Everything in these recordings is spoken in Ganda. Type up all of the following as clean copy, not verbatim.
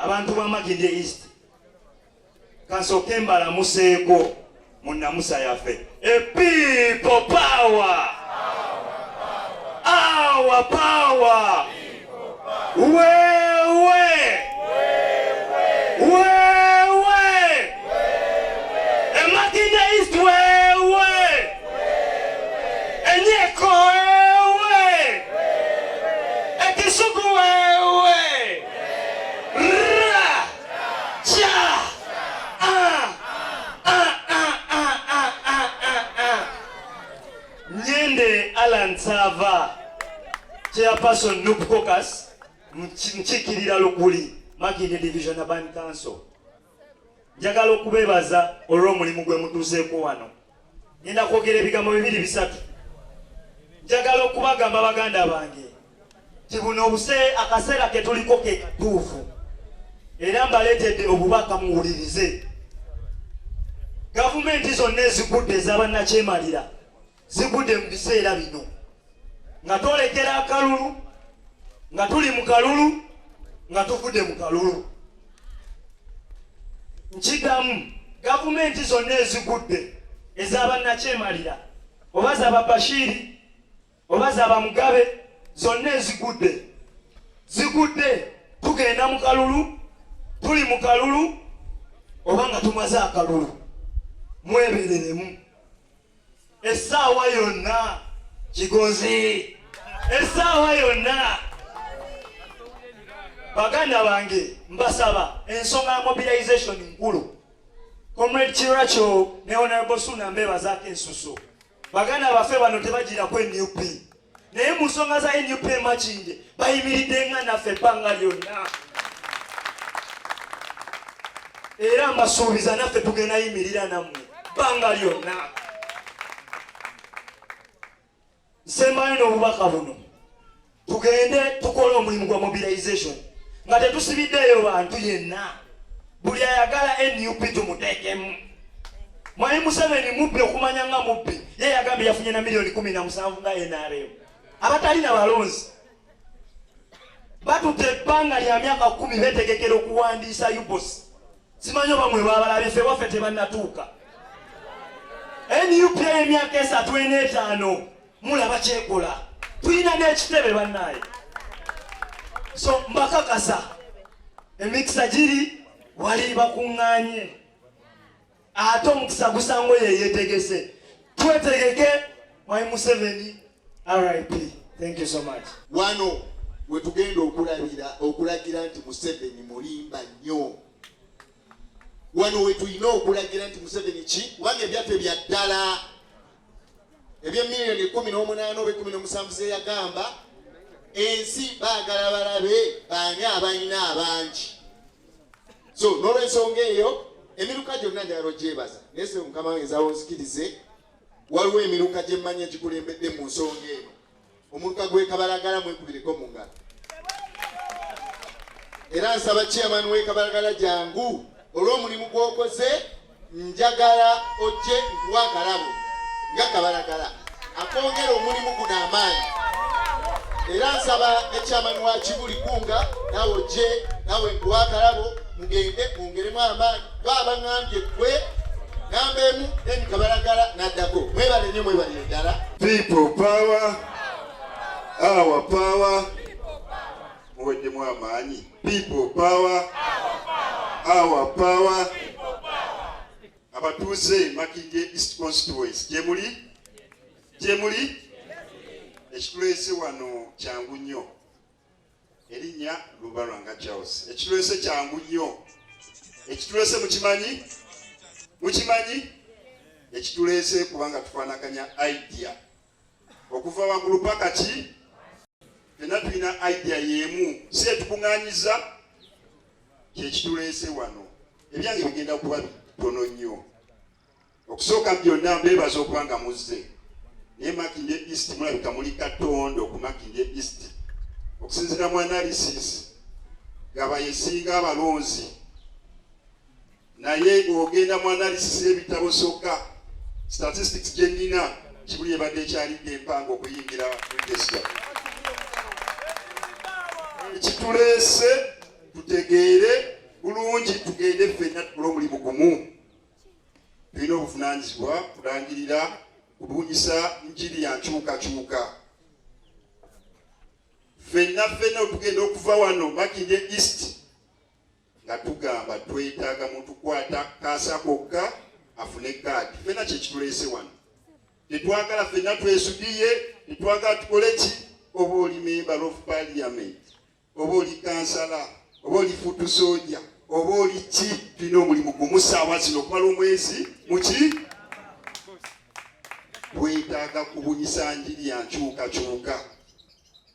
abantu ba Makindye East kansoke mbalamuseeko mu nnamusa yaffe people power our power wewe Makindye East wewe enyeko wewe ekisugu wewe ra cha Nyende Alan Sava chairperson Nup Caucus mchikirira lukuli Makindye Division Urban Council njagala okubebaza olw'omulimu gwe mutuuseeko wano. Ngenda kwogera ebigambo bibiri bisatu. Njagala okubagamba baganda bange nti buno akaseera ke tuliko ke katuufu era mbaleetedde obubaka muwulirize. Gavumenti zonna ezigudde ez'abannakyemalira zigudde mu biseera bino nga twolekera akalulu nga tuli mu kalulu nga tuvudde mu kalulu. Nkigamu gavumenti zonna ezigudde ez'abannakyemalira oba z'aba Bashiri oba z'aba Mugabe zonna ezigudde tugenda mu kalulu tuli mu kalulu oba nga tumaze akalulu mwebereremu essaawa yonna kigozi essaawa yonna. Baganda bange mbasaba ensonga ya mobilization nkulu. Comrade Chiracho ne Honorable Suna mbebazaako ensusu. Baganda baffe bano tebagira ku NUP naye mu nsonga za NUP Makindye bayimiridde nga naffe ebbanga lyonna era mbasuubiza naffe tugenda yimirira nammwe bbanga lyonna. Nsembayo n'obubaka buno tugende tukole omulimu gwa mobilization nga tetusibiddeyo bantu yenna. Buli ayagala NUP tumuteekemu. Mwai Museveni mubbi okumanya nga mubbi ye yagambye yafunye na milioni 17 nga NRM. Abatalina balonzi batutte ebbanga lya myaka 10 betegekera okuwandiisa UBOS. Simanyi oba mwe babalabye ffe waffe tebannatuuka. NUP y'emyaka 35 mulaba kyekola. Tulina n'ekitebe bannaaye. So mbakakasa emikisa giri wali bakuŋŋaanye ate omukisa gusango ye yetegese. Twetegeke Mwai Museveni RIP. Thank you so much. Wano we tugenda okulagira nti Museveni mulimba nnyo. Wano we tulina okulagira nti Museveni ki wange ebyaffe bya ddala eby'emiliyoni 18 oba 17 ze yagamba ensi baagala balabe baani abalina abangi. So n'olwensonga eyo emiruka gyonna njagala ogyebaza naye se Mukama wange nzaawo nzikirize waliwo emiruka gye mmanyi egikulembedde mu nsonga eno. Omuluka gw'e Kabalagala mwekubireko mu ngalo era nsaba chairman w'e Kabalagala jangu olw'omulimu gw'okoze njagala ojje nkuwa akalabo nga Kabalagala akwongera omulimu guno amaanyi. Era nsaba chairman wa Kibuli Kunga nawe ojje nawe nkuwa akalabo mugende mwongeremu amaanyi. Baba ngambye gwe ngambemu then Kabalagala naddako. Mwebale nnyo mwebale ddala. People power, our power, muweddemu amaanyi. People power, our power. Abatuuze Makindye East Constituency gye muli ekitulese wano kyangu nnyo. Erinnya Lubalwanga Charles. Ekitulese kyangu nnyo. Ekitulese mukimanyi ekitulese kubanga tufaanaganya idea okuva waggulu paka ki fena tulina idea y'emu si etukuŋŋaanyiza kyekitulese wano. Ebyange bigenda kuba bitono nnyo. Okusooka byonna mbeebaza okubanga muzze naye Makindye East mulabika muli Katonda ku Makindye East okusinziira mu analysis gaba yesinga abalonzi naye ogenda mu analysis y'ebitabo sokka statistics gye nnina Kibuli ebadde ekyalidde empanga okuyingira register. Ekituleese tutegeere kirungi tugende ffenna tukole omulimu gumu. Tulina obuvunaanyizibwa kulangirira kubunyisa njiri ya nkyukakyuka. Ffenna tugenda okuva wano Makindye East nga tugamba twetaaga mutukwata kaasa kokka afune kaadi. Ffenna kyekituleese wano. Tetwagala ffenna twesudiye, tetwagala tukole ki? Oba oli member of parliament, oba oli kansala, oba oli futu soja, oba oli ki? Tulina omulimu gumu ssaawa zino okumala omwezi muki? Twetaaga kubunyisa njiri ya nkyukakyuka.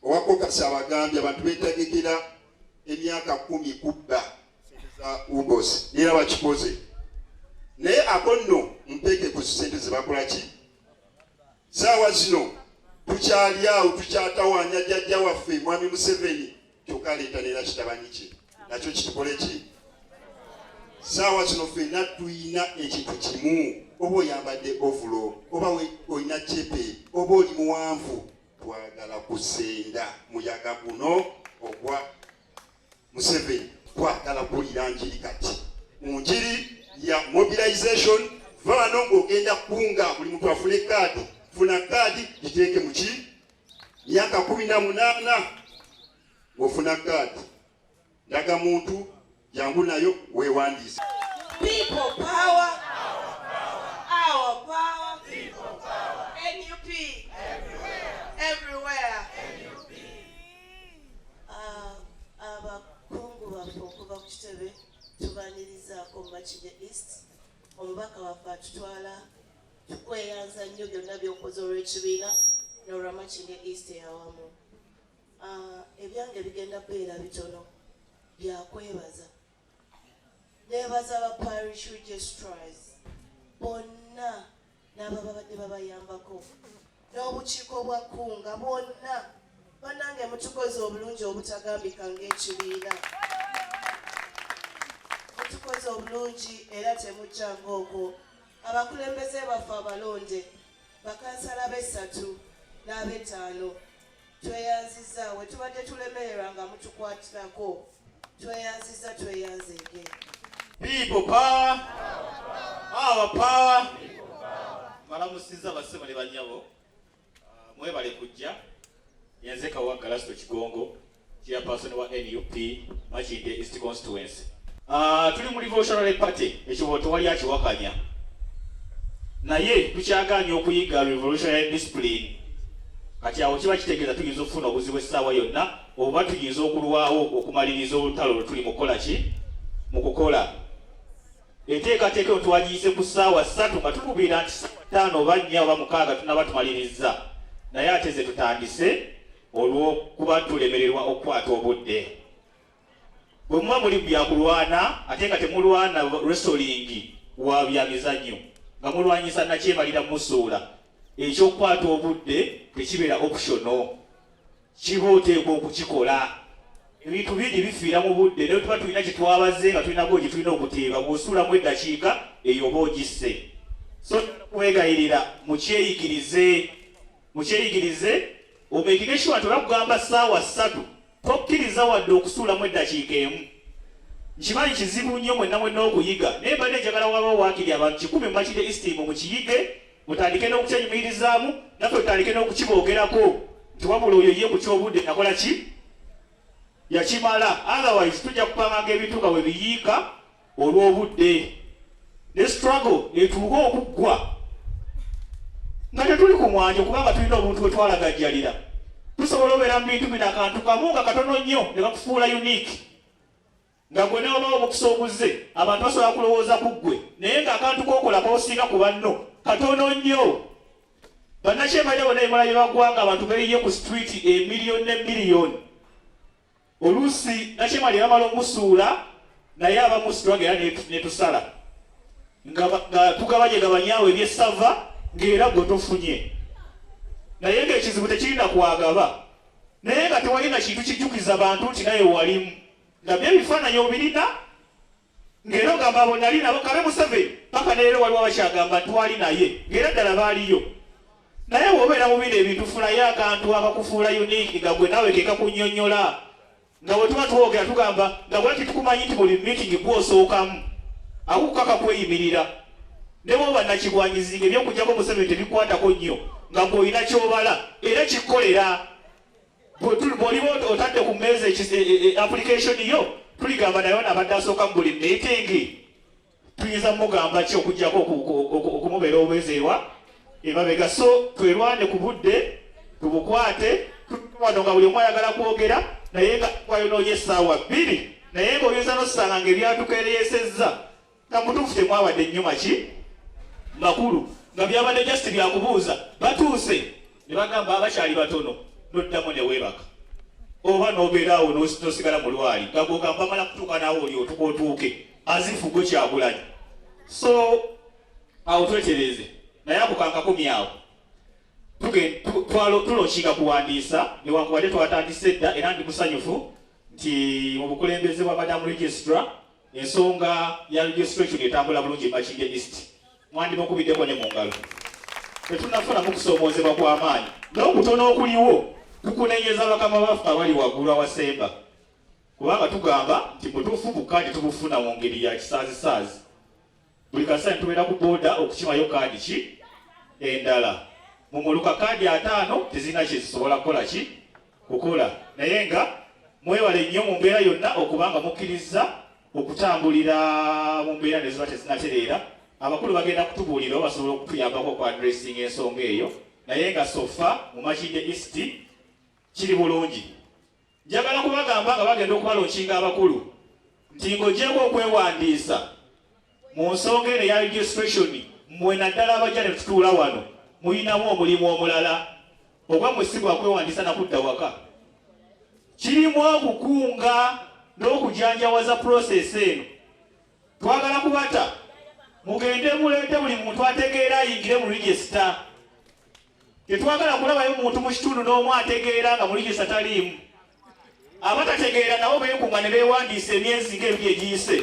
Owako Kasaba agambye abantu beetegekera emyaka 10 kubba za Ubos era bakikoze. Naye ako nno mpeke ku ssente ze bakola ki? Ssaawa zino tukyali awo tukyatawaanya jjajja waffe Mwami Museveni kyokka aleeta neera kitabanyi kye nakyo kitukole ki? Ssaawa zino ffenna tuyina ekintu kimu, oba oyambadde ovulo, oba olina cepe, oba oli muwanvu, twagala kusenda muyaga guno ogwa Museveni. Twagala kulira njiri kati mu njiri ya mobilization. Vano ng'ogenda kunga buli muntu afune kaadi, funa kaadi giteeke mu ki? Myaka 18 ng'ofuna kaadi. Ndaga muntu jangu nayo weewandiise. People power, our power, people power, NUP, everywhere. Abakungu baffe okuva ku kitebe tubanirizaako Makindye East. Omubaka waffe atutwala tukweyanza nnyo byonna by'okoze olw'ekibiina n'olwa Makindye East eyawamu. Ebyange bigenda beera bitono byakwebaza. Nebaza aba parish registrars bonna n'ababadde babayambako n'obukiiko bwa Kunga bonna bannange mutukoze obulungi obutagambika ng'ekibiina. Mutukoze obulungi era temujjanga okwo. Abakulembeze baffe abalonde bakansala b'essatu n'ab'ettaano tweyanziza we tubadde tulemererwa nga mutukwatirako. Tweyanzeege. People power, our power. Malamusiza basema ne banyabo. Mwebale kujja. Yanze Kawagga Lasto Kigongo, chairperson wa NUP Makindye East Constituency. Tuli mu Revolutionary Party ekiboto wali akiwakanya. Naye tukyagaanye okuyiga revolutionary discipline. Kati awo kiba kitegeeza tuyinza okufuna obuzibu essaawa yonna oba tuyinza okulwawo okumaliriza olutalo lwe tuli mukola ki? Mu kukola. Enteekateeka twagiyise ku ssaawa 3 nga tukubira nti 5 oba 4 oba 6 tunaba tumaliriza. Naye ate ze tutandise olw'okuba tulemererwa okukwata obudde. Bwe muba muli byakulwana ate nga temulwana wrestling wa byamizannyo nga mulwanyisa nakyebalira musuula, ekyokukwata obudde tekibeera optional, kiba oteekwa okukikola. Ebintu bingi bifiira mu budde naye tuba tulina kye twabaze nga tulina gye tulina okuteeba bw'osuulamu eddakiika eyo oba ogisse. So kwegayirira mukyeyigirize omekige sure nti olakugamba ssaawa 3 tokkiriza wadde okusuulamu eddakiika emu. Nkimanyi kizibu nnyo mwenna okuyiga naye mbadde njagala waba waakiri abantu 10 Makindye East mukiyige mutandike n'okukyenyumirizaamu naffe tutandike n'okukiboogerako nti wabula oyo ye ku kyobudde nakola ki? Yakimala. Otherwise tujja kupanganga ebintu nga bwe biyiika olw'obudde. Ne struggle etuuka okuggwa nga tetuli ku mwanjo kubanga tulina obuntu bwe twalagajjalira. Tusobola obeera mu bintu bino akantu kamu nga katono nnyo ne kakufuula unique. Nga gwe neobawo omukisa oguzze abantu basobola kulowooza ku ggwe naye ng'akantu k'okola k'osinga ku banno katono nnyo. Bannakyembalya bonna ebimala bye bagwanga abantu beeyiye ku street emiliyoni ne miliyoni. Oluusi nakyembalya bamala omusuula naye abamu struggle era netusala nga tugabanyegabanyaawo ebyessava ng'era gwe tofunye. Naye ng'ekizibu tekirina kwagaba naye nga tewalina kintu kijjukiza bantu nti naye walimu nga byebifaananyi obirina ng'era ogamba abo nali nabo Kabe Museveni paka neero waliwo abakyagamba twali naye ng'era ddala baaliyo. Naye bw'obeera mu bino ebintu fulayo akantu akakufuula unique nga gwe naawe kekakunnyonnyola nga bwe tuba twogera tugamba nga bwaki tukumanyi nti buli meeting gwosookamu akukaka kweyimirira ne bwoba nakigwanyizinga ebyokujjako Museveni tebikwatako nnyo nga bw'olina kyobala era kikkolera bw'oliba otadde ku mmeeza application yo tuligamba naye nabadde asooka mu buli meeting tuyinza mugamba ki okujjako okumubeera obwezeewa emabega. So twerwane ku budde tubukwate wano nga buli omu ayagala kwogera naye nga twayonoonye essaawa 2 naye ng'oyinza nosanga nga ebyatukeereyesezza nga mutuufu temwabadde nnyuma ki makulu nga byabadde just byakubuuza batuuse ne bagamba abakyali batono noddamu ne weebaka oba n'obeeraawo nosigala mu lwali nga gwogamba mala kutuuka naawe oli otuuke azifugo kyagulanyi. So awo twetereze naye akukankakumi awo tulonkinga kuwandiisa newankubadde twatandise dda era ndi musanyufu nti mu bukulembeze bwa Madam Registrar ensonga ya registration etambula bulungi Makindye East mwandimukubiddeko ne mu ngalo tetunafunamu kusoomoozebwa kw'amaanyi n'okutono okuliwo tukunenyeza bakama baffe abali waggulu awasemba kubanga tugamba nti mutuufu bukkaadi tubufuna mu ngeri ya kisaazisaazi buli kasaani tubeera ku booda okukimayo kaadi ki endala mu muluka kaadi 5 tezirina kyezisobola kukola ki kukola naye nga mwewale nnyo mu mbeera yonna okubanga mukkiriza okutambulira mu mbeera neziba tezinatereera. Abakulu bagenda kutubuulira oba basobola okutuyambako oku addressing ensonga eyo naye nga sofa mu Makindye East kiri bulungi. Njagala kubagamba nga bagenda okubalonkinga abakulu nti ng'ogyeko okwewandiisa mu nsonga eno eya registration mmwe naddala abajja ne tutuula wano muyinamu omulimu omulala oba mwe si gwa kwewandiisa nakudda waka kirimu okukunga n'okujanjawaza process eno. Twagala kubata mugende muleete buli muntu ategeera ayingire mu register. Tetwagala kulabayo muntu mu kitundu n'omu ategeera nga mu register taliimu. Abatategeera nabo beekunga ne beewandiisa emyezi ng'ebiri egiyise.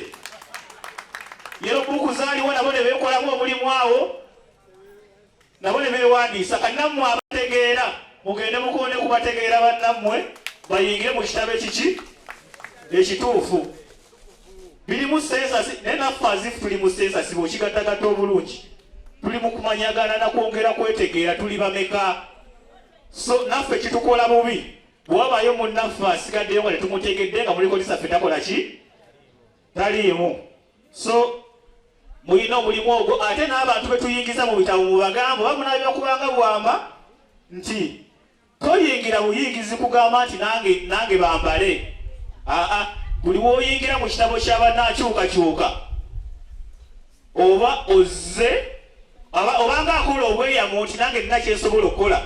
Yero buku zaaliwo nabo ne beekolamu omulimu awo nabo ne beewandiisa. Kannammwe abategeera mugende mukoone kubategeera bannammwe bayingire mu kitabo ekiki ekituufu. Birimu sensasi naye naffe azifu tuli mu sensasi bw'okigattagatta obulungi tuli mu kumanyagana na kwongera kwetegeera tuli bameka. So naffe kitukola bubi bw'wabaayo munnaffe asigaddeyo nga tetumutegedde nga muliko lisaffe takola ki taliimu. So mulina omulimu ogwo ate n'abantu betuyingiza mu bitabo mubagamba oba munaabira kubanga bwamba nti toyingira buyingizi kugamba nti nange bambale. Buli woyingira mu kitabo ky'abanaakyukakyuka oba ozze obanga akola obweyamu nti nange nina kyensobola okukola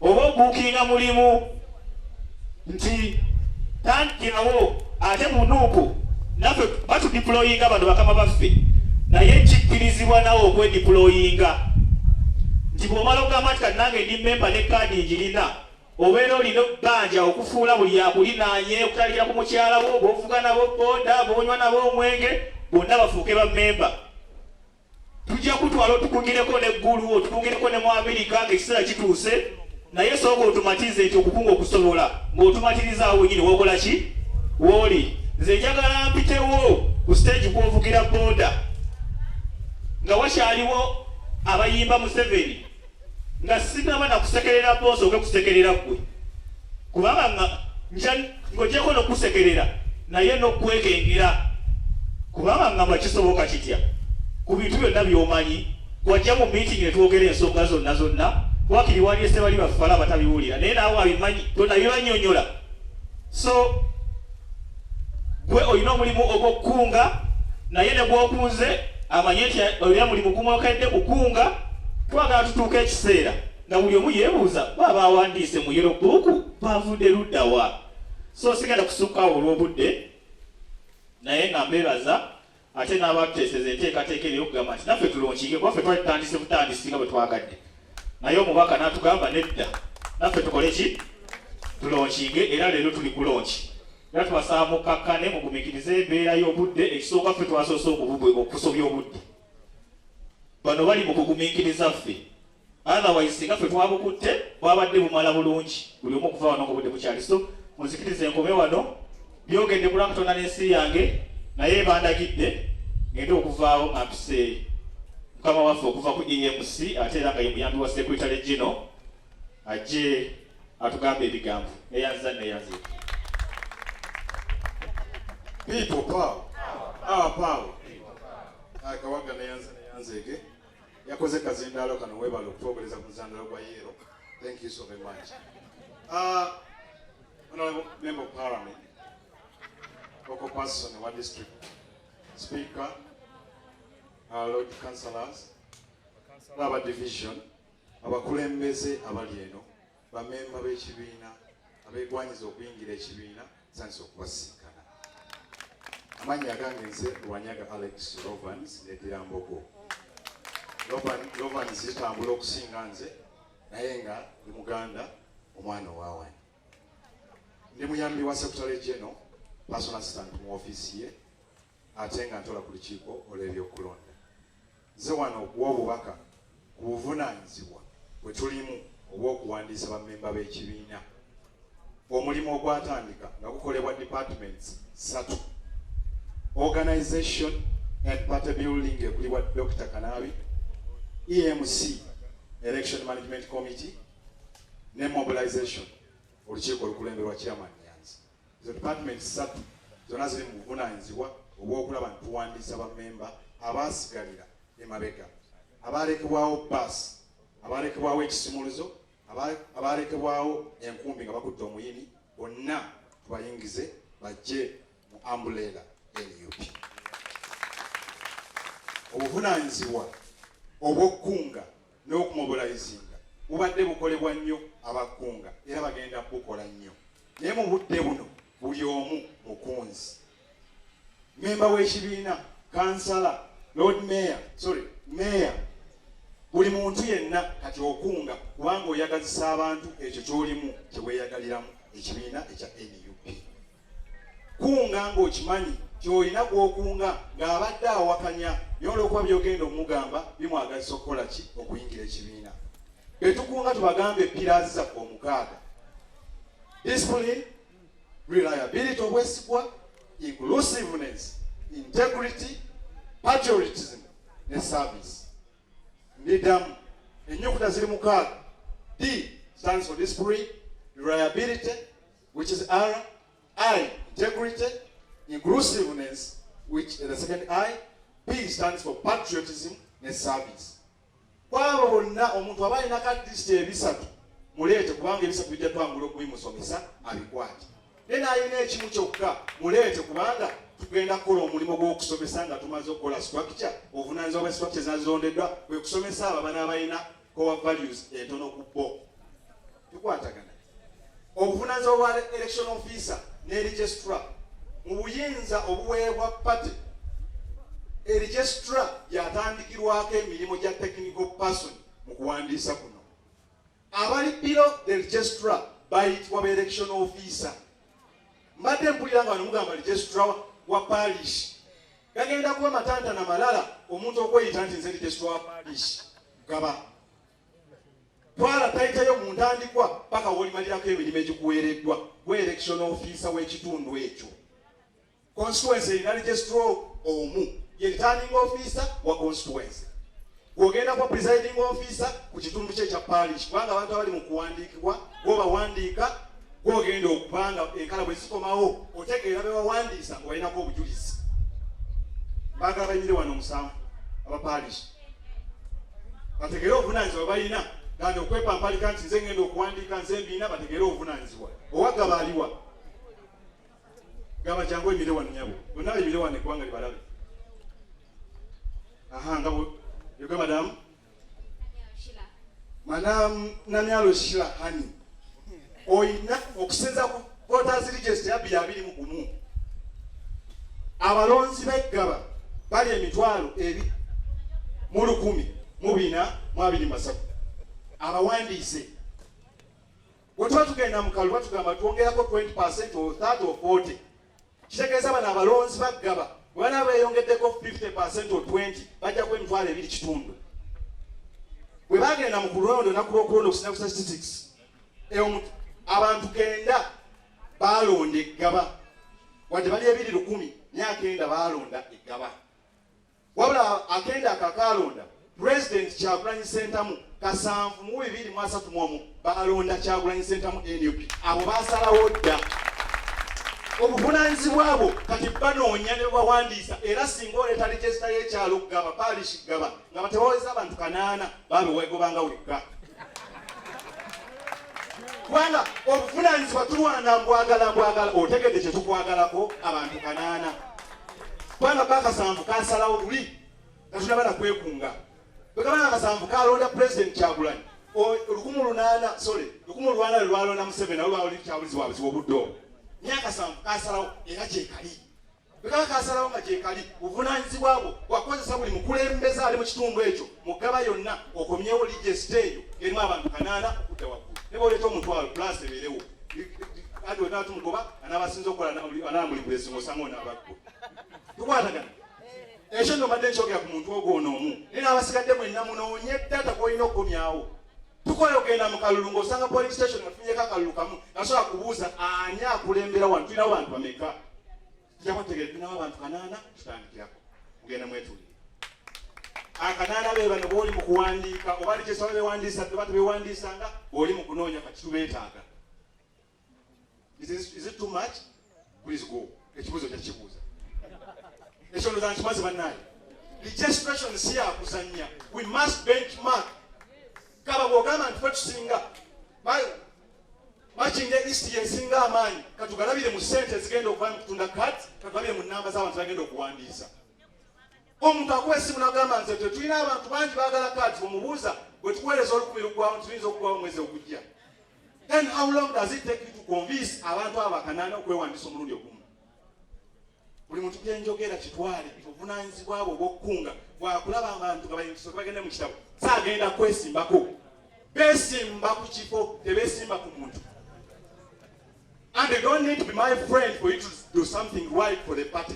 oba obuukinga mulimu nti tantirawo ate munuuku naffe batudiployinga bano bakama baffe naye kikkirizibwa nawe okwediployinga nti bw'omala okugamba nti kati nange ndi memba ne kaadi njirina obeera olina bbanja okufuula buli akulinaanye okutalikira ku mukyala wo bw'ovuga nabo booda bw'onywa nabo omwenge bonna bafuuke bammemba. Tujja kutwala otukungireko n'eggulu otukungireko ne mu Amerika ng'ekiseera kituuse naye sooka otumatize nti okukunga okusobola ng'otumatirizaawo wenyini wokola ki wooli. Nze njagala mpitewo ku stage kw'ovugira booda nga wakyaliwo abayimba Museveni nga sinaba nakusekerera boosi oge kusekerera ggwe kubanga ng'ogyeko n'okusekerera naye n'okwekengera kubanga ngamba kisoboka kitya ku bintu byonna by'omanyi wajja mu meeting ne twogera ensonga zonna wakiri waliese bali baffala abatabiwulira naye naawe abimanyi tonabibanyonyola. So gwe olina omulimu ogw'okukunga naye ne gw'okunze amanye nti olina mulimu gumwokedde kukunga. Twagala tutuuka ekiseera nga buli omu yeebuuza baba awandiise mu yero buuku bavudde ludda wa. So sigenda kusukka olw'obudde naye nga mbeebaza ate n'abatuteeseza enteekateeka eri okugamba nti naffe tulonkinge kuba ffe twali tutandise butandisi nga bwe twagadde naye omubaka n'atugamba nedda naffe tukole ki tulonkinge era leero tuli ku lonki era tubasaba mukakkane mugumikirize embeera y'obudde ekisooka ffe twasoose okusobya obudde bano bali mu kugumiikiriza ffe otherwise singa ffe twabukutte bwabadde bumala bulungi buli omu okuva wano ng'obudde bukyali. So muzikirize enkobe wano byogende kulwa Katonda n'ensi yange naye bandagidde ngende okuvaawo ampiseeyo mukama waffe okuva ku EMC ate era nga ye muyambi wa Secretary General ajje atugambe ebigambo neyanza neyanzika. People power. Our power. Akawaga neyanzeke. Yakoze kazindalo kano webala okutobereza ku zandalo kwa yero. Thank you so very much. Honorable Member of Parliament, local person in our district, Speaker, our Lord Councillors, our division, abakulembeze abali eno, bamemba b'ekibiina, abeegwanyiza okuyingira ekibiina, sanso okubasinkana. Amannya gange nze Wanyaga Alex Rovans neddira Mbogo. Rovans zitambula okusinga nze naye nga ndi Muganda omwana owawani. Ndi muyambi wa Secretary General, personal assistant mu office ye, ate nga ntola ku lukiiko olw'ebyokulonda. Nze wano okuwa obubaka ku buvunaanyizibwa bwe tulimu obw'okuwandiisa bammemba b'ekibiina. Omulimu ogwatandika nga gukolebwa departments 3. Organization and party building ekulibwa Dr. Kanabi, EMC, Election Management Committee, ne mobilization, olukiiko olukulemberwa Chairman Nyanzi. Izo departments 3 zonna ziri mu buvunaanyizibwa obw'okulaba nti tuwandiisa bammemba abaasigalira emabega, abalekebwawo basi, abalekebwawo ekisimuluzo, abalekebwawo enkumbi nga bakutta omuyini, bonna tubayingize bajje mu umbrella NUP. Obuvunaanyizibwa obw'okkunga n'okumobilizinga bubadde bukolebwa nnyo abakkunga era bagenda kukola nnyo. Naye mu budde buno buli omu mukunzi. Memba w'ekibiina, kansala, Lord Mayor, Mayor, buli muntu yenna kati okunga kubanga oyagazisa abantu ekyo ky'olimu kye weeyagaliramu ekibiina ekya NUP. Kunga ng'okimanyi ky'olina gw'okunga ng'abadde awakanya by'ola okuba byogenda omugamba bimwagazisa okukola ki okuyingira ekibiina. Betukunga tubagambe pillars zaffe 6: discipline, reliability obwesigwa, inclusiveness, integrity, patriotism ne service. Ndidamu ennyukuta ziri 6. D stands for discipline, reliability, which is R. I, integrity, inclusiveness, which is the second I. P stands for patriotism and service. Kwabo bonna omuntu aba alina kadisiti ebisatu muleete kubanga ebisatu bijja twangula okubimusomesa abikwate. Nena alina ekimu kyokka muleete kubanga tugenda kukola omulimu gw'okusomesa nga tumaze okukola structure. Obuvunaanyizibwa bwa structure ezazondeddwa kwe kusomesa abo abaana abalina core values entono ku bo. Tukwatagana. Obuvunaanyizibwa bwa election officer ne registrar mu buyinza obuweebwa party. Registrar yatandikirwako emirimu gya technical person mu kuwandiisa kuno. Abali below the registrar bayitibwa ba election officer. Mbadde mpulira nga mugamba registrar wa parish. Gagenda kuba matanta na malala omuntu okweyita nti nze registrar wa parish. Gaba. Twala tayitayo mu ntandikwa paka wolimalirako emirimu egikuweereddwa gwe election officer w'ekitundu ekyo. Constituency erina registrar omu. Ye returning officer wa constituency. Ogenda kwa presiding officer ku kitundu kye kya parish. Kubanga abantu abali mu kuwandiikibwa bw'obawandiika gw'ogenda okubanga enkala bwe zikomawo otegeera be bawandiisa nga balinako obujulizi. Baagala bayimire wano omusanvu aba parish. Bategeere obuvunaanyizibwa balina gandi okwepampalika nti nze ngenda okuwandiika nze mbiina bategeere obuvunaanyizibwa. Owagaba aliwa. Gaba jangu emire wano nyabo. Bonna bayimire wano eggwanga libalabe. Aha, ngabo. Yoga madam? Madam Namyalo Shila Hani. Oyina okusenza ku voters register ya 221. Abalonzi b'eggaba bali emitwalo 2,423. Abawandiise. Bwe tuba tugenda mu kalulu batugamba twongerako 20% or 30 or 40. Kitegeeza bano abalonzi b'eggaba bwana beeyongeddeko 50% or 20 bajja ku emitwalo 2.5. Bwe bagenda mu kulonda naku lw'okulonda okusinza ku statistics abantu 9 balonda eggaba wadde bali 210 naye akenda balonda eggaba wabula akenda akakalonda President Kyagulanyi Ssentamu kasanvu mu 2031 balonda Kyagulanyi Ssentamu NUP abo basalawo dda obuvunaanyizibwa abo kati banoonya ne bawandiisa era singa oleeta regisita y'ekyalo gaba palish gaba nga batebaweza abantu 8 babewegobanga wekka kubanga obuvunaanyizibwa tulwana mbwagala otegedde kye tukwagalako abantu 8 kubanga bakasanvu kansalawo luli katunabala kwekunga bwekabanga kasanvu kalonda President Kyagulanyi 18 lwalonda Museveni olwawuli kyabulizibwa buzibu obudde obwo myaka 7 kasalawo era gyekali bwekaba kasalawo nga gyekali buvunaanyizibwa bwo wakozesa buli mukulembeze ali mu kitundu ekyo mugaba yonna okomyewo regisita eyo erimu abantu 8 okudda waggulu ne bw'oleeta omutwalo pulasi ebeerewo ati wetaba tumugoba anaabasinza okukola anaamulikulesi ng'osanga onaabaggo tukwatagana ekyo nno mbadde nkyogera ku muntu ogwo onoomu naye n'abasigadde mwenna munoonye data kwolina okukomyawo tukola okugenda mu kalulu ng'osanga police station atunyeko akalulu kamu nasobola kubuuza ani akulembera wano tulinawo bantu bameka tujja kutegeera tulinawo abantu 8 tutandikirako mugenda mwetulire akanaana be bano bw'oli mu kuwandiika oba ali kyesaba bewandiisa oba tebewandiisanga bw'oli mu kunoonya kati tubeetaaga is it too much please go ekibuuzo kyakibuuza ekyo ndoza nkimaze bannaaye registration si yakuzannya we must benchmark kaba bw'ogamba nti ffe tusinga makinga east yesinga amaanyi katugalabire mu ssente zigenda okuva mu kutunda kati katulabire mu nnamba z'abantu bagenda okuwandiisa omuntu akuwa essimu n'agamba nti tetulina abantu bangi baagala kati omubuuza bwe tukuweereza olukumi lugwawo tuyinza okugwawo omwezi ogujja then how long does it take you to convince abantu abo bakanaana okwewandiisa omulundi ogumu buli muntu gyenjogera kitwale obuvunaanyizibwa bwo obw'okukunga bwakulaba abantu nga bagende mu kitabo saagenda kwesimbako beesimba ku kifo tebeesimba ku muntu and they don't need to be my friend for you to do something right for the party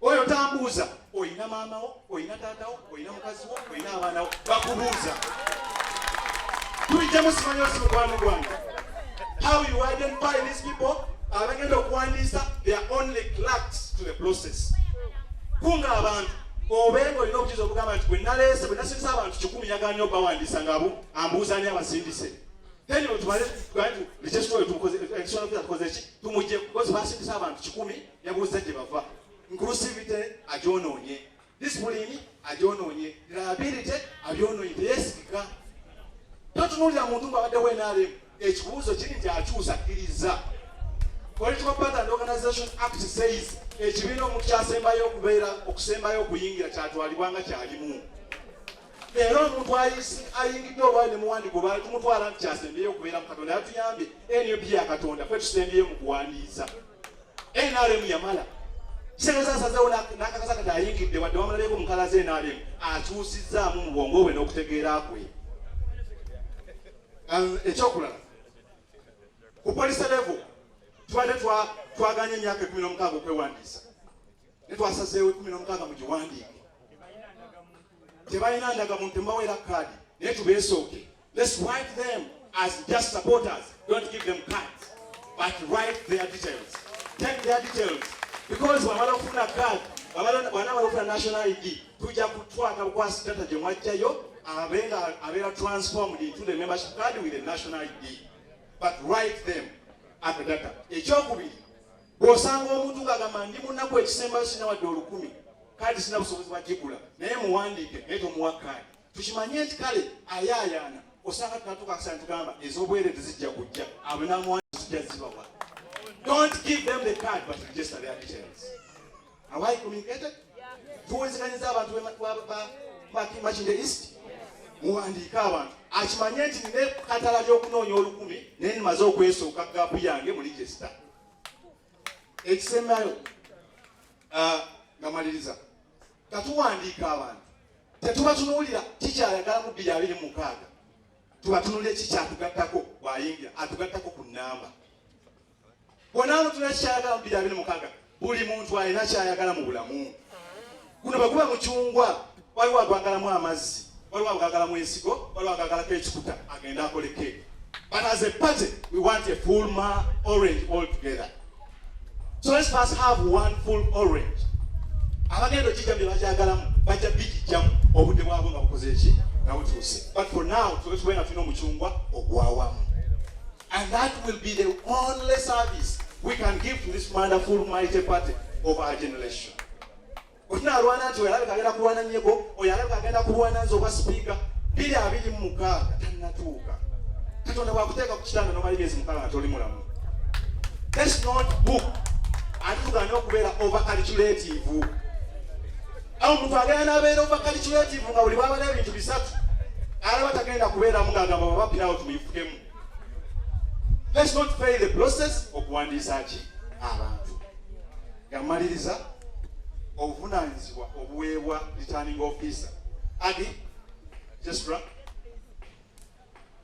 oyo tambuuza oyina maamawo oyina taatawo oyina mukaziwo oyina abaanawo bakubuuza tubijjamu simanyi osimukwano gwange how you identify these people abagenda okuwandiisa they are only clerks to the process kunga abantu obenga olina obukizo obugamba nti bwe naleese bwe nasindisa abantu 100 yaganya obawandiisa nga ambuuzani abasindise then otumale tukoze eki tumugje kukozi basindisa abantu 100 yabuuza gye bava inclusivity agyonoonye discipline agyonoonye reliability abyonoonye teyesigika totunuulira muntu ng'abaddewo NRM ekibuuzo kiri nti akyusa akkiriza Political Party and Organization Act says ekibiina omuntu kyasembayo okusembayo okuyingira kyatwalibwanga kyalimu era omuntu ayingidde olwali ne muwandiiko baali tumutwala nti kyasembayo okubeera mu Katonda yatuyambye NUP ya Katonda ffe tusembyeyo mu kuwandiisa NRM yamala kisekereza asazeewo n'akakasa kati ayingidde wadde wamulabyeko mukala ze NRM akyusizzaamu mu bwongo bwe n'okutegeera kwe ekyokulala ku police level tubadde twaganya emyaka 16 okwewandiisa ne twasazeewo 16 mu giwandiike tebalina ndagamuntu tembawera kaadi naye tubeesooke let's write them as just supporters don't give them cards but write their details take their details because bwamala okufuna kaadi bwanaamala okufuna national ID tujja kutwaka bukwasi data gye mwajjayo abeera transformed into the membership card with the national ID but write them at the data ekyokubiri bw'osanga omuntu ng'agamba ndi munaku ekisembayo sina wadde 10 kaadi sina busobozi bwagigula naye muwandiike naye tomuwa kaadi tukimanye nti kale ayaayaana osanga tunatuuka akasana tugamba ez'obwere tezijja kujja abo namuwandiika zijja zibawa don't give them the card but register their details have I communicated tuwezekanyiza abantu Makinde East muwandiike abantu akimanye nti nine katala gy'okunoonya 10 naye nimaze okwesooka gaapu yange mu register ekisembayo ngamaliriza katuwandiika abantu tetubatunuulira kikyayagala mu 226 tubatunuulire kikyatugattako bwayingira atugattako ku nnamba bwonaamu tulina kikyayagala mu 226 buli muntu alina kyayagala mu bulamu guno bwe guba mucungwa waliwo agwagalamu amazzi waliwo agwagalamu ensigo waliwo agwagalako ekikuta agenda akoleko But as a party, we want a full orange altogether. So let's first have one full orange. Abagendo kijambe bajagalamu bajja bikijamu obudde bwabo nga bukoze ki nga butuuse. But for now tuwenga tulina omucungwa ogwawamu. And that will be the only service we can give to this wonderful mighty party of our generation. Otunalwana nti oyalabika agenda kulwana nnyego, oyalabika agenda kulwana nze oba sipiika, 226 tannatuuka. Katonda bwakuteeka ku kitanda n'omala emyezi 6 nga toli mulamu. Let's not book ate tugane okubeera overcalculative. Awo omuntu agenda n'abeera overcalculative nga buli bwabala ebintu bisatu alaba tagenda kubeeramu ng'agamba babapirawo tumuyifukemu. Let's not fail the process okuwandiisa ki abantu. Gamaliriza obuvunaanyizibwa obuweebwa returning officer agi Gestra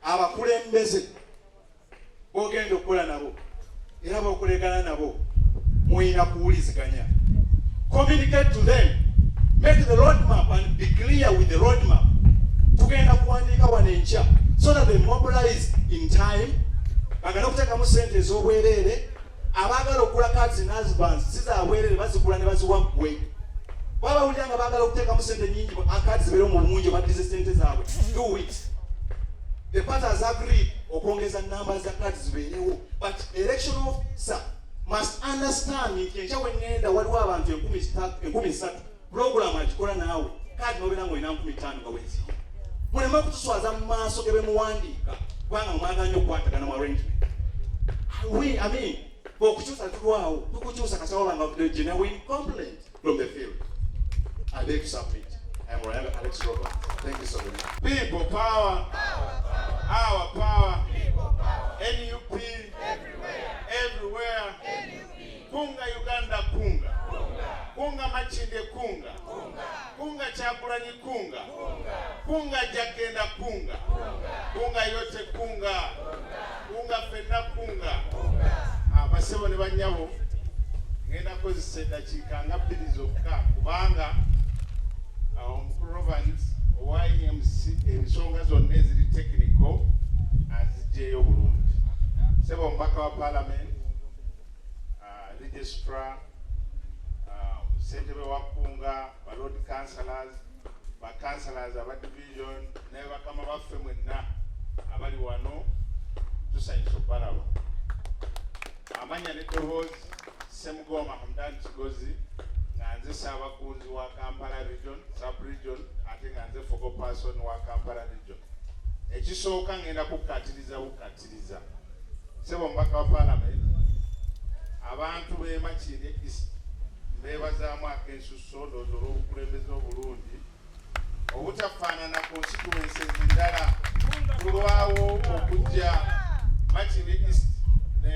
abakulembeze bogenda okukola nabo era bokulegana nabo muyina kuwuliziganya. Communicate to them, make the roadmap and be clear with the roadmap. Tugenda kuwandiika wano enkya so that they mobilize in time. Bagala okuteekamu sente ez'obwereere, abaagala okugula cards and husbands sizaabwereere bazigula ne baziwa ggwe. Wabawulira nga baagala okuteekamu sente nnyingi cards zibeere mu bungi baddize sente zaabwe. Do it. The party has agreed okwongeza numbers za cards zibeerewo, but election officer must understand nti enkya we ŋŋenda waliwo abantu 13 program agikola naawe kati nobeera ng'olina 15 nga weeziri. Muleme kutuswaza mu maaso ge bemuwandiika kubanga mwagala nnyo okukwatagana mu arrangement. I mean, okukyusa tulwawo tukukyusa kasawaba nga the genuine complaint from the field. I beg to submit. I am Royal Alex Robert. Thank you so very much. People power, our power, NUP, everywhere. Kunga Uganda kunga, kunga Machinde kunga, kunga Chakulanyi kunga, kunga Jakenda kunga, kunga yote kunga, kunga fena kunga. Basebo ne banyabo ngenda kozesa eddakiika nga 2 zokka kubanga omukulu Robert owa IMC ensonga zonna eziri technical azigyeyo bulungi. Sebo omubaka wa parliament, registrar, ssentebe wa kunga, ba road councillors, ba councillors aba division ne bakama baffe mwenna abali wano tusanyusa okubalaba. Amanya n'eddoboozi Ssemugoma Hamdan Kigozi nga nze Ssaabakunzi wa Kampala region, sub-region, ate nga nze focal person wa Kampala region. Ekisooka ngenda kukkatiriza Ssebo omubaka wa parliament, abantu b'e Makindye East mbeebazaamu ak'ensusso ndowooza olw'obukulembeze obulungi obutafaanana constituency endala tulwawo okujja Makindye East ne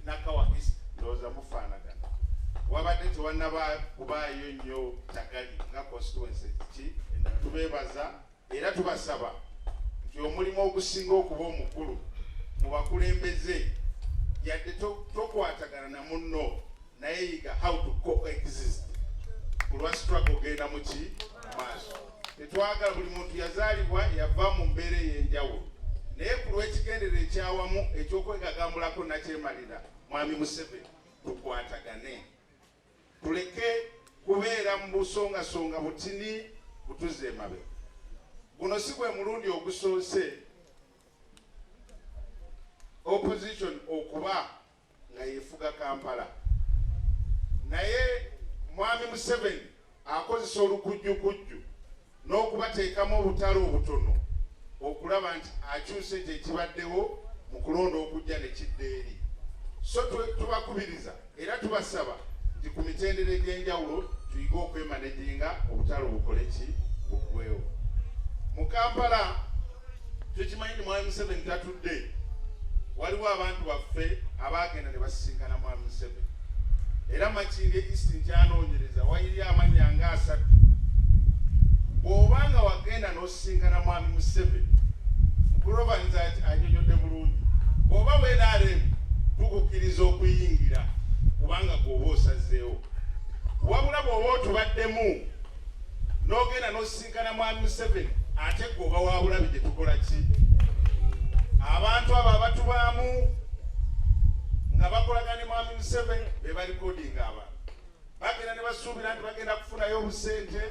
Nakawa East ndowooza mufaanagana. Wabadde tewannaba kubaayo nnyo tagali nga constituency ki endala. Tubeebaza era tubasaba nti omulimu ogusinga okuba omukulu mu bakulembeze yadde tokwatagana na munno naye yiga how to coexist kulwa struggle genda muki maaso. Tetwagala buli muntu yazaalibwa yava mu mbeera ey'enjawulo naye ku lw'ekigendera ekyawamu ekyokwegagambulako nakyemalira Mwami Museveni tukwatagane, tuleke kubeera mu busongasonga butini butuze emabe. Guno si gwe mulundi ogusoose opposition okuba nga yefuga Kampala, naye Mwami Museveni akozesa olukujjukujju n'okubateekamu obutalo obutono okulaba nti akyusa ekyo ekibaddewo mu kulonda okujja ne kidda eri. So tubakubiriza era tubasaba nti ku mitendera egy'enjawulo tuyige okwemanaginga obutalo bukole ki buggwewo. Mu Kampala tukimanyi nti Mwami Museveni tatudde, waliwo abantu baffe abaagenda ne basisinkana Mwami Museveni era Makindye East nkyanoonyereza wayiri amannya nga 3. Bw'obanga wagenda n'osisinkana Mwami Museveni mukulobanza anyonyodde bulungi, bw'oba weeraaremu tukukkiriza okuyingira kubanga gw'oba osazeewo. Wabula bw'oba otubaddemu n'ogenda n'osisinkana Mwami Museveni ate gw'oba waabulabi gye tukola ki abantu abo abatubaamu nga bakolagana mwami Museveni be balikodinga abantu bagenda ne basuubira nti bagenda kufunayo obusente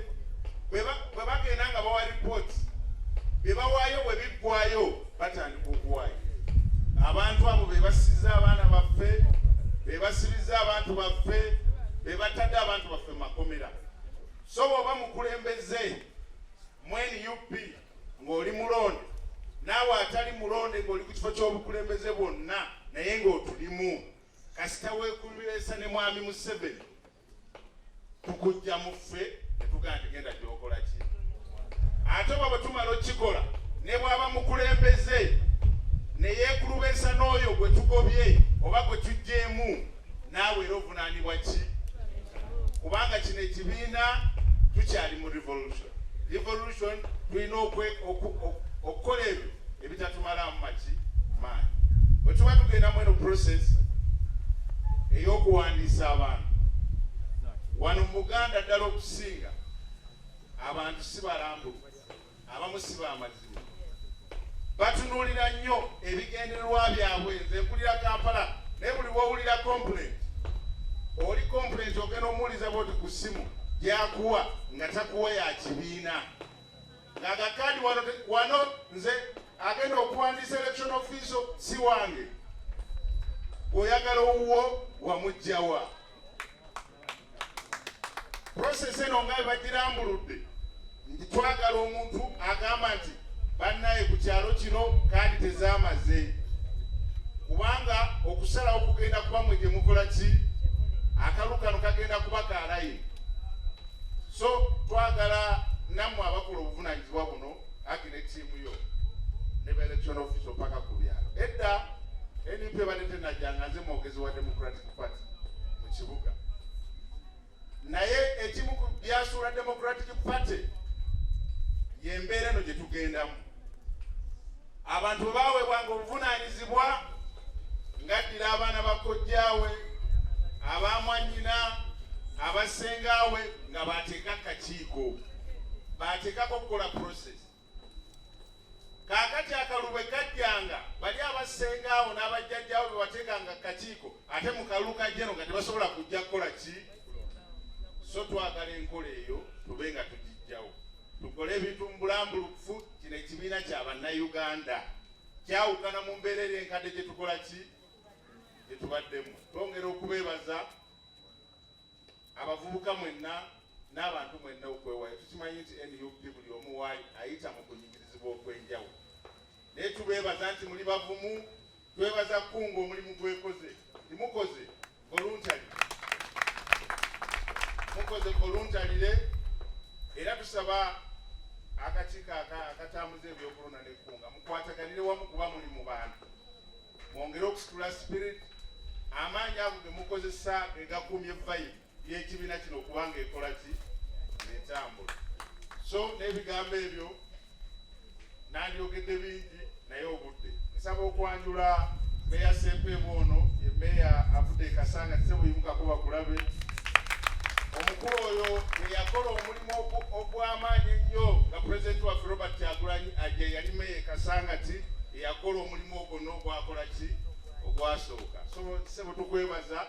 bwe bagenda nga bawa ripooti bye bawaayo bwe biggwayo batandika okuwaayo. Abantu abo be basiza abaana baffe, be basibiza abantu baffe, be batadde abantu baffe mu makomera. So bw'oba mukulembeze mweni UP ng'oli mulonde naawe atali mulonde ng'oli ku kifo ky'obukulembeze bwonna naye ng'otulimu kasita weekuleesa ne mwami Museveni tukujja mu ffe ne tugamba nti genda gy'okola ki. Ate oba bwe tumala okikola ne bw'aba mukulembeze ne yeekulubeesa n'oyo gwe tugobye oba gwe tuggyemu naawe era ovunaanibwa ki? Kubanga kino ekibiina tukyali mu revolution tulina okukola ebyo ebitatumalamu maanyi. Bwe tuba tugenda mu eno process ey'okuwandiisa abantu wano mu Buganda ddala okusinga abantu si balambulu, abamu si b'amazima, batunuulira nnyo ebigendererwa byabwe. Nze mpulira Kampala naye buli bw'owulira complaint oli complaint ogenda omuwuliza bwoti ku ssimu gyakuwa nga takuwa ya kibiina ng'agakaadi wano nze agenda okuwandiisa election official si wange, bw'oyagala owuwo wamugjawa. Process eno nga bagirambuludde nti twagala omuntu agamba nti bannaye ku kyalo kino kaadi tezaamaze, kubanga okusalawo kugenda kuba mwe gye mukola ki, akalu kano kagenda kuba kalayini. So twagala nammwe abakola obuvunaanyizibwa buno aki ne ttiimu yo ne ba election official paka ku byalo. Edda NUP ebadde tennajjanga nze mwogezi wa Democratic Party mu kibuga, naye ekimu ku byasuula Democratic Party y'embeera eno gye tugendamu. Abantu bwe baaweebwanga obuvunaanyizibwa ngaddira abaana bakojjaawe, abamwannyina, abasengaawe nga baateeka akakiiko, baateekako okukola process. Kaakati akalube kajjanga bali abasengaawo n'abajjajjaawo be bateekanga akakiiko ate mu kalulu kajjeno nga tebasobola kujja kukola ki. So twagala enkola eyo tube nga tugijjawo, tukole ebintu mu bulambulukufu. Kino ekibiina kya bannayuganda kyawukana mu mbeera enkadde gye tukola ki, gye tubaddemu. Twongera okubeebaza abavubuka mwenna n'abantu mwenna okwewayo. Tukimanyi nti NUP buli omu waali ayita mu kunyigirizibwa okw'enjawulo, naye tubeebaza nti muli bavumu. Twebaza Kkungo omulimu gwekoze, timukoze voluntary, mukoze voluntarire. Era tusaba akakiiko akatambuza ebyokulonda ne Kkunga mukwataganire wamu kuba muli mu bantu, mwongere okusitula spirit. Amaanyi ago ge mukozesa ge gakumye vibe y'ekibiina kino okubanga ekola ki, n'etambula. So n'ebigambo ebyo nandyogedde bingi naye obudde nsaba okwanjula Meya Ssempeebwa ono ye Meya avudde e Kasanga tisebuyimukako bakulabe. Omukulu oyo ye yakola omulimu ogw'amaanyi ennyo nga Pulezidenti waffe Robert Kyagulanyi Ajje yali Meya e Kasangati, ye yakola omulimu ogwo n'ogwakola ki, ogwasooka. So sebo tukwebaza